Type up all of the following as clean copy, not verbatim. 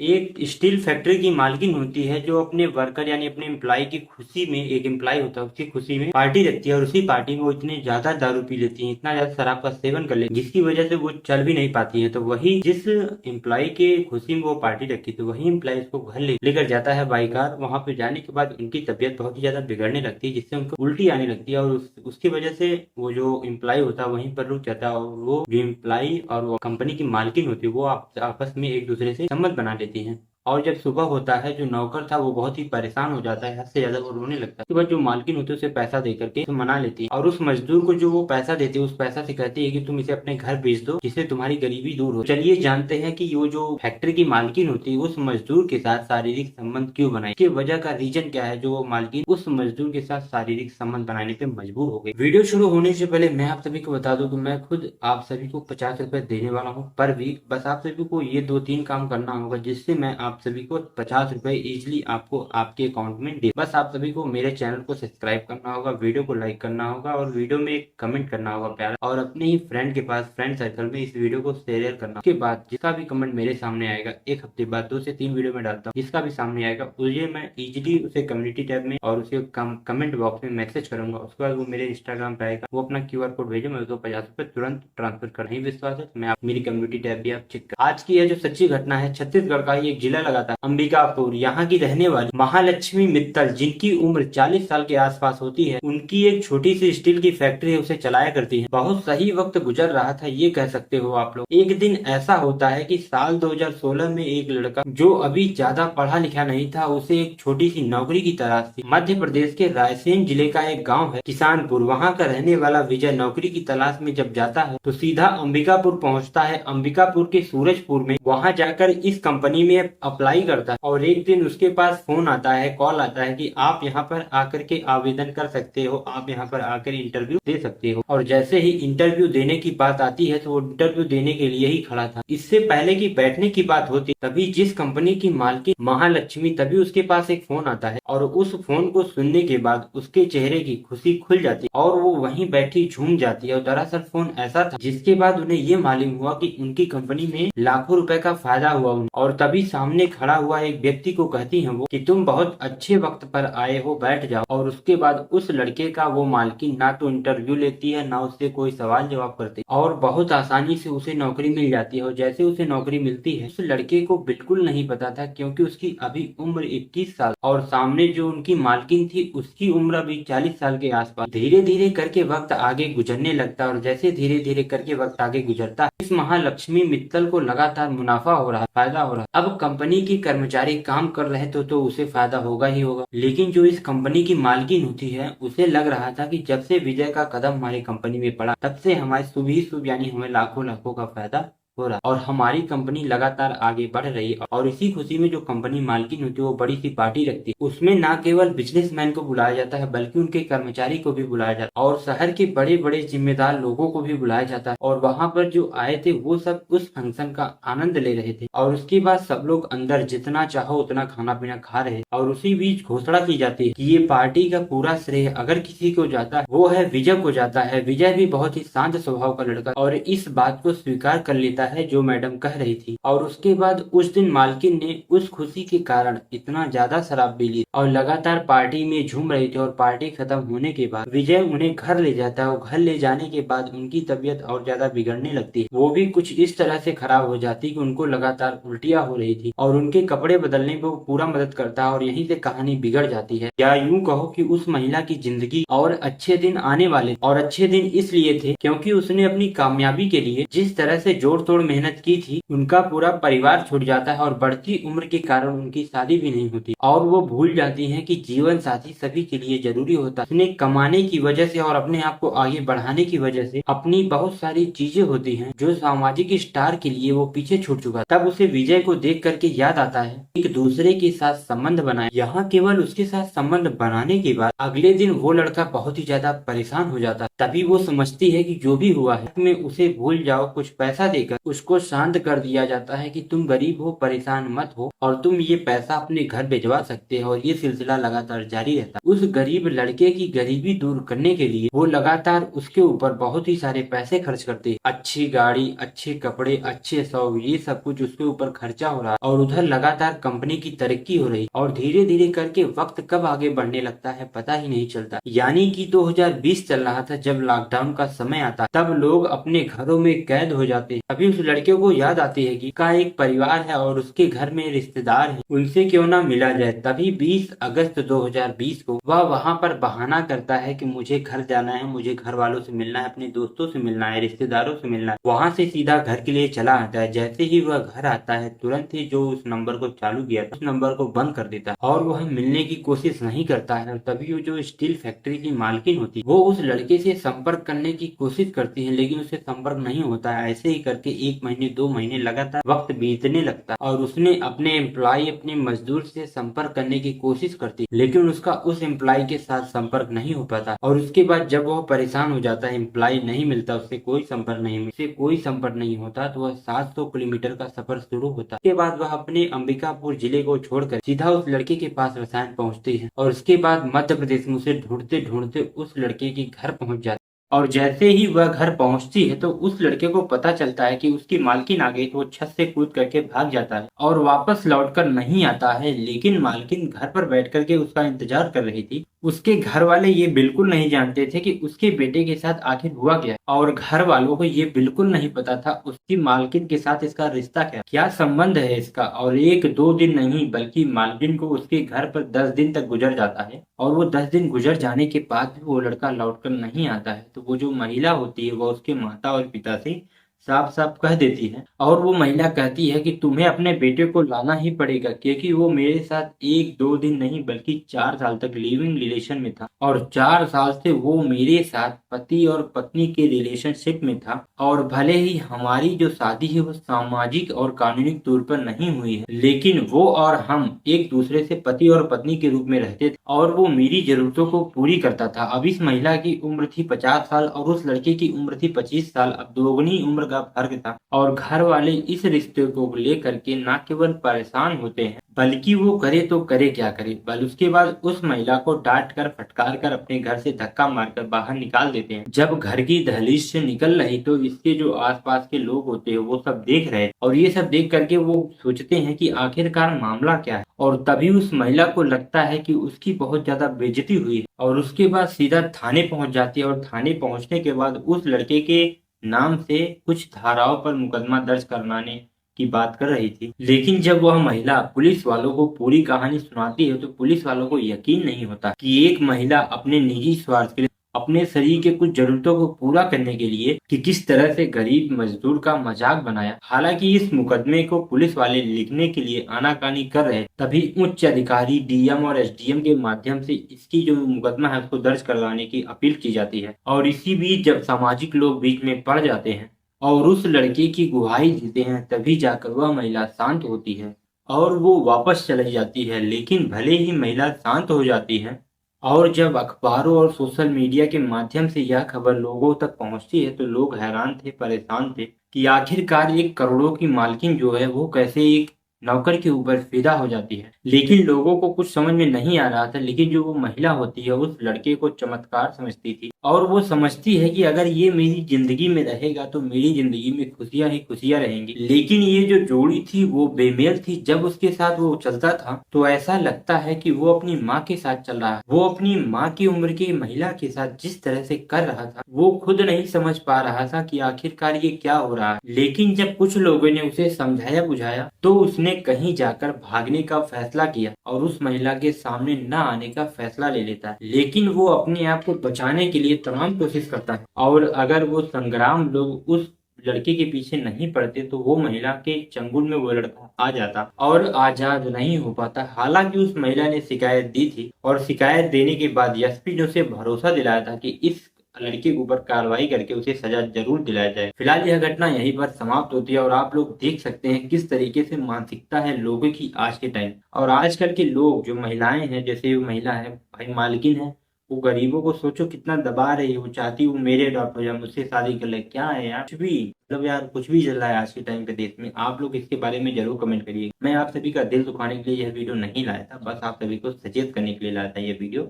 एक steel factory की मालकिन होती है जो अपने वर्कर यानी अपने एम्प्लॉय की खुशी में, एक एम्प्लॉय होता है उसकी खुशी में पार्टी रखती है और उसी पार्टी में वो इतने ज्यादा दारू पी लेती है, इतना ज्यादा शराब का सेवन कर लेती है जिसकी वजह से वो चल भी नहीं पाती है। तो वही जिस एम्प्लॉय के खुशी में वो पार्टी रखी थी वही एम्प्लॉय उसको घर लेकर जाता है बाई कार। वहां पे जाने के बाद उनकी तबियत बहुत ही ज्यादा बिगड़ने लगती है जिससे उनको उल्टी आने लगती है और उसकी वजह से वो जो एम्प्लॉय होता है वहीं पर रुक जाता है और वो जो एम्प्लॉय और वो कंपनी की मालकिन होती है वो आपस में एक दूसरे से संबंध बना लेती है। और जब सुबह होता है जो नौकर था वो बहुत ही परेशान हो जाता है, हद से ज्यादा वो रोने लगता है। उसके बाद जो मालकिन होती है उसे पैसा दे करके उसे मना लेती है और उस मजदूर को जो वो पैसा देती है उस पैसा से कहती है कि तुम इसे अपने घर भेज दो जिससे तुम्हारी गरीबी दूर हो। चलिए जानते हैं कि वो जो फैक्ट्री की मालकिन होती है उस मजदूर के साथ शारीरिक संबंध क्यों बनाई, इसकी वजह का रीजन क्या है जो वो मालकिन उस मजदूर के साथ शारीरिक संबंध बनाने पे मजबूर हो गई। वीडियो शुरू होने से पहले मैं आप सभी को बता दूं कि मैं खुद आप सभी को 50 रुपए देने वाला हूँ पर वीक। बस आप सभी को ये 2-3 काम करना होगा जिससे मैं आप सभी को 50 रुपए इजिली आपको आपके अकाउंट में दे। बस आप सभी को मेरे चैनल को सब्सक्राइब करना होगा, वीडियो को लाइक करना होगा और वीडियो में एक कमेंट करना होगा प्यारा, और अपने ही फ्रेंड के पास फ्रेंड सर्कल में इस वीडियो को शेयर करना। उसके बाद जिसका भी कमेंट मेरे सामने आएगा, एक हफ्ते बाद 2 से 3 वीडियो में डालता हूँ, जिसका भी सामने आएगा उसे मैं इजिली उसे कम्युनिटी टैब में और उसे कमेंट बॉक्स में मैसेज करूंगा। उसके बाद वो मेरे इंस्टाग्राम पे आएगा, वो अपना QR कोड भेजे, मैं उसको 50 रुपए तुरंत ट्रांसफर कर। नहीं विश्वास है तो मैं मेरी कम्युनिटी टैब भी आप चेक कर। आज की यह जो सच्ची घटना है छत्तीसगढ़ का ही एक जिला लगाता है अंबिकापुर। यहाँ की रहने वाली महालक्ष्मी मित्तल जिनकी उम्र 40 साल के आसपास होती है, उनकी एक छोटी सी स्टील की फैक्ट्री है, उसे चलाया करती है। बहुत सही वक्त गुजर रहा था ये कह सकते हो आप लोग। एक दिन ऐसा होता है कि साल 2016 में एक लड़का जो अभी ज्यादा पढ़ा लिखा नहीं था उसे एक छोटी सी नौकरी की तलाश थी। मध्य प्रदेश के रायसेन जिले का एक गाँव है किसानपुर, वहाँ का रहने वाला विजय नौकरी की तलाश में जब जाता है तो सीधा अंबिकापुर पहुँचता है। अंबिकापुर के सूरजपुर में वहाँ जाकर इस कंपनी में अप्लाई करता है और एक दिन उसके पास फोन आता है, कॉल आता है कि आप यहाँ पर आकर के आवेदन कर सकते हो, आप यहाँ पर आकर इंटरव्यू दे सकते हो। और जैसे ही इंटरव्यू देने की बात आती है तो वो इंटरव्यू देने के लिए ही खड़ा था। इससे पहले की बैठने की बात होती तभी जिस कंपनी की मालकिन महालक्ष्मी, तभी उसके पास एक फोन आता है और उस फोन को सुनने के बाद उसके चेहरे की खुशी खुल जाती है और वो वहीं बैठी झूम जाती है। और दरअसल फोन ऐसा था जिसके बाद उन्हें ये मालूम हुआ कि उनकी कंपनी में लाखों रुपए का फायदा हुआ उन्हें। और तभी सामने खड़ा हुआ एक व्यक्ति को कहती है वो कि तुम बहुत अच्छे वक्त पर आए हो, बैठ जाओ। और उसके बाद उस लड़के का वो मालकिन ना तो इंटरव्यू लेती है ना उससे कोई सवाल जवाब करती और बहुत आसानी से उसे नौकरी मिल जाती है। और जैसे उसे नौकरी मिलती है उस लड़के को बिल्कुल नहीं पता था क्योंकि उसकी अभी उम्र 21 साल और सामने जो उनकी मालकिन थी उसकी उम्र अभी 40 साल के आसपास। धीरे धीरे करके वक्त आगे गुजरने लगता है और जैसे धीरे धीरे करके वक्त आगे गुजरता है इस महालक्ष्मी मित्तल को लगातार मुनाफा हो रहा है, फायदा हो रहा है। अब कंपनी के कर्मचारी काम कर रहे थे तो उसे फायदा होगा ही होगा, लेकिन जो इस कंपनी की मालकिन होती है उसे लग रहा था कि जब से विजय का कदम हमारी कंपनी में पड़ा तब से हमारे शुभ ही शुभ यानी हमें लाखों लाखों का फायदा हो रहा और हमारी कंपनी लगातार आगे बढ़ रही है। और इसी खुशी में जो कंपनी मालकिन होती है वो बड़ी सी पार्टी रखती है। उसमें ना केवल बिजनेसमैन को बुलाया जाता है बल्कि उनके कर्मचारी को भी बुलाया जाता है और शहर के बड़े बड़े जिम्मेदार लोगों को भी बुलाया जाता है। और वहाँ पर जो आए थे वो सब उस फंक्शन का आनंद ले रहे थे और उसके बाद सब लोग अंदर जितना चाहो उतना खाना पीना खा रहे। और उसी बीच घोषणा की जाती है कि ये पार्टी का पूरा श्रेय अगर किसी को जाता है वो है विजय को जाता है। विजय भी बहुत ही शांत स्वभाव का लड़का और इस बात को स्वीकार कर लेता है जो मैडम कह रही थी। और उसके बाद उस दिन मालकिन ने उस खुशी के कारण इतना ज्यादा शराब पी ली और लगातार पार्टी में झूम रहे थे। और पार्टी खत्म होने के बाद विजय उन्हें घर ले जाता है और घर ले जाने के बाद उनकी तबीयत और ज्यादा बिगड़ने लगती है। वो भी कुछ इस तरह से खराब हो जाती कि उनको लगातार उल्टियाँ हो रही थी और उनके कपड़े बदलने में वो पूरा मदद करता है और यहीं से कहानी बिगड़ जाती है। या यूं कहो कि उस महिला की जिंदगी और अच्छे दिन आने वाले और अच्छे दिन इसलिए थे क्योंकि उसने अपनी कामयाबी के लिए जिस तरह से जोड़ तोड़ मेहनत की थी उनका पूरा परिवार छूट जाता है और बढ़ती उम्र के कारण उनकी शादी भी नहीं होती और वो भूल जाती हैं कि जीवन साथी सभी के लिए जरूरी होता है। उसने कमाने की वजह से और अपने आप को आगे बढ़ाने की वजह से अपनी बहुत सारी चीजें होती हैं जो सामाजिक स्टार के लिए वो पीछे छूट चुका। तब उसे विजय को देख करके याद आता है एक दूसरे के साथ संबंध बनाए। यहाँ केवल उसके साथ संबंध बनाने के बाद अगले दिन वो लड़का बहुत ही ज्यादा परेशान हो जाता है तभी वो समझती है कि जो भी हुआ है में उसे भूल जाओ, कुछ पैसा देकर उसको शांत कर दिया जाता है कि तुम गरीब हो, परेशान मत हो और तुम ये पैसा अपने घर भिजवा सकते हो। और ये सिलसिला लगातार जारी रहता है। उस गरीब लड़के की गरीबी दूर करने के लिए वो लगातार उसके ऊपर बहुत ही सारे पैसे खर्च करते हैं। अच्छी गाड़ी, अच्छे कपड़े, अच्छे शौक, ये सब कुछ उसके ऊपर खर्चा हो रहा है और उधर लगातार कंपनी की तरक्की हो रही और धीरे धीरे करके वक्त कब आगे बढ़ने लगता है पता ही नहीं चलता। यानी कि 2020 चल रहा था, जब लॉकडाउन का समय आता तब लोग अपने घरों में कैद हो जाते हैं। अभी उस लड़के को याद आती है कि का एक परिवार है और उसके घर में रिश्तेदार हैं, उनसे क्यों ना मिला जाए। तभी 20 अगस्त 2020 को वह वहां पर बहाना करता है कि मुझे घर जाना है, मुझे घर वालों से मिलना है, अपने दोस्तों से मिलना है, रिश्तेदारों से मिलना है। वहां से सीधा घर के लिए चला आता है। जैसे ही वह घर आता है तुरंत ही जो उस नंबर को चालू किया था उस नंबर को बंद कर देता है और वह मिलने की कोशिश नहीं करता है। तभी वो जो स्टील फैक्ट्री की मालकिन होती है वो उस लड़के से संपर्क करने की कोशिश करती है, लेकिन उसे संपर्क नहीं होता है। ऐसे ही करके 1 महीने 2 महीने लगातार वक्त बीतने लगता है और उसने अपने एम्प्लॉय, अपने मजदूर से संपर्क करने की कोशिश करती है, लेकिन उसका उस एम्प्लॉय के साथ संपर्क नहीं हो पाता। और उसके बाद जब वह परेशान हो जाता है, एम्प्लॉय नहीं मिलता, उससे कोई संपर्क नहीं होता, तो वह 700 किलोमीटर का सफर शुरू होता है। उसके बाद वह अपने अंबिकापुर जिले को छोड़कर सीधा उस लड़के के पास रसायन पहुंचती है और उसके बाद मध्य प्रदेश में उसे ढूंढते ढूंढते उस लड़के के घर पहुंच जाती है। और जैसे ही वह घर पहुंचती है तो उस लड़के को पता चलता है कि उसकी मालकिन आ गई, तो वो छत से कूद करके भाग जाता है और वापस लौटकर नहीं आता है। लेकिन मालकिन घर पर बैठ करके उसका इंतजार कर रही थी। उसके घर वाले ये बिल्कुल नहीं जानते थे कि उसके बेटे के साथ आखिर हुआ क्या है और घर वालों को ये बिल्कुल नहीं पता था उसकी मालकिन के साथ इसका रिश्ता क्या संबंध है इसका। और 1-2 दिन नहीं बल्कि मालकिन को उसके घर पर 10 दिन तक गुजर जाता है और वो 10 दिन गुजर जाने के बाद भी वो लड़का लौटकर नहीं आता है। तो वो जो महिला होती है वो उसके माता और पिता से साफ साफ कह देती है और वो महिला कहती है कि तुम्हें अपने बेटे को लाना ही पड़ेगा, क्योंकि वो मेरे साथ 1-2 दिन नहीं बल्कि 4 साल तक लिविंग रिलेशन में था और 4 साल से वो मेरे साथ पति और पत्नी के रिलेशनशिप में था। और भले ही हमारी जो शादी है वो सामाजिक और कानूनी तौर पर नहीं हुई है, लेकिन वो और हम एक दूसरे से पति और पत्नी के रूप में रहते थे और वो मेरी जरूरतों को पूरी करता था। अब इस महिला की उम्र थी 50 साल और उस लड़के की उम्र थी 25 साल। अब दोगुनी उम्र का फर्क था और घर वाले इस रिश्ते को लेकर के न केवल परेशान होते हैं बल्कि वो करे तो करे क्या करे। बल उसके बाद उस महिला को डांट कर फटकार कर अपने घर से धक्का मारकर बाहर निकाल देते हैं। जब घर की दहलीज से निकल रही तो इसके जो आसपास के लोग होते हैं वो सब देख रहे और ये सब देख करके वो सोचते हैं कि आखिरकार मामला क्या है। और तभी उस महिला को लगता है कि उसकी बहुत ज्यादा बेइज्जती हुई है और उसके बाद सीधा थाने पहुंच जाती है और थाने पहुंचने के बाद उस लड़के के नाम से कुछ धाराओं पर मुकदमा दर्ज करवाने की बात कर रही थी। लेकिन जब वह महिला पुलिस वालों को पूरी कहानी सुनाती है तो पुलिस वालों को यकीन नहीं होता कि एक महिला अपने निजी स्वार्थ के लिए, अपने शरीर के कुछ जरूरतों को पूरा करने के लिए कि किस तरह से गरीब मजदूर का मजाक बनाया। हालांकि इस मुकदमे को पुलिस वाले लिखने के लिए आनाकानी कर रहे, तभी उच्च अधिकारी डीएम और एसडीएम के माध्यम से इसकी जो मुकदमा है उसको दर्ज करवाने की अपील की जाती है। और इसी बीच जब सामाजिक लोग बीच में पड़ जाते हैं और उस लड़के की गुहाई देते हैं तभी जाकर वह महिला शांत होती है और वो वापस चली जाती है। लेकिन भले ही महिला शांत हो जाती है और जब अखबारों और सोशल मीडिया के माध्यम से यह खबर लोगों तक पहुंचती है तो लोग हैरान थे, परेशान थे कि आखिरकार एक करोड़ों की मालकिन जो है वो कैसे एक नौकर के ऊपर फिदा हो जाती है। लेकिन लोगों को कुछ समझ में नहीं आ रहा था, लेकिन जो वो महिला होती है उस लड़के को चमत्कार समझती थी और वो समझती है कि अगर ये मेरी जिंदगी में रहेगा तो मेरी जिंदगी में खुशियां ही खुशियां रहेंगी। लेकिन ये जो जोड़ी थी वो बेमेल थी। जब उसके साथ वो चलता था तो ऐसा लगता है कि वो अपनी माँ के साथ चल रहा है। वो अपनी माँ की उम्र की महिला के साथ जिस तरह से कर रहा था वो खुद नहीं समझ पा रहा था कि आखिरकार ये क्या हो रहा है। लेकिन जब कुछ लोगों ने उसे समझाया बुझाया तो उसने कहीं जाकर भागने का फैसला किया और उस महिला के सामने न आने का फैसला ले लेता है। लेकिन वो अपने आप को बचाने के लिए तमाम कोशिश करता है और अगर वो संग्राम लोग उस लड़के के पीछे नहीं पड़ते तो वो महिला के चंगुल में वो लड़का आ जाता और आजाद नहीं हो पाता। हालांकि उस महिला ने शिकायत दी थी और शिकायत देने के बाद एसपी ने उसे भरोसा दिलाया था कि इस लड़के के ऊपर कार्रवाई करके उसे सजा जरूर दिलाया जाए। फिलहाल यह घटना यहीं पर समाप्त होती है और आप लोग देख सकते हैं किस तरीके से मानसिकता है लोगों की आज के टाइम। और आजकल के लोग जो महिलाएं हैं, जैसे महिला है भाई मालकिन है, वो गरीबों को सोचो कितना दबा रही है, वो चाहती है वो मेरे अडॉप्ट हो जाए, मुझसे शादी कर ले। क्या है यार, कुछ भी मतलब यार, कुछ भी चल रहा है आज के टाइम पे देश में। आप लोग इसके बारे में जरूर कमेंट करिए। मैं आप सभी का दिल दुखाने के लिए यह वीडियो नहीं लाया था, बस आप सभी को सचेत करने के लिए लाया था यह वीडियो।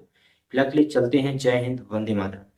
फिलहाल के लिए चलते हैं। जय हिंद, वंदे मातरम।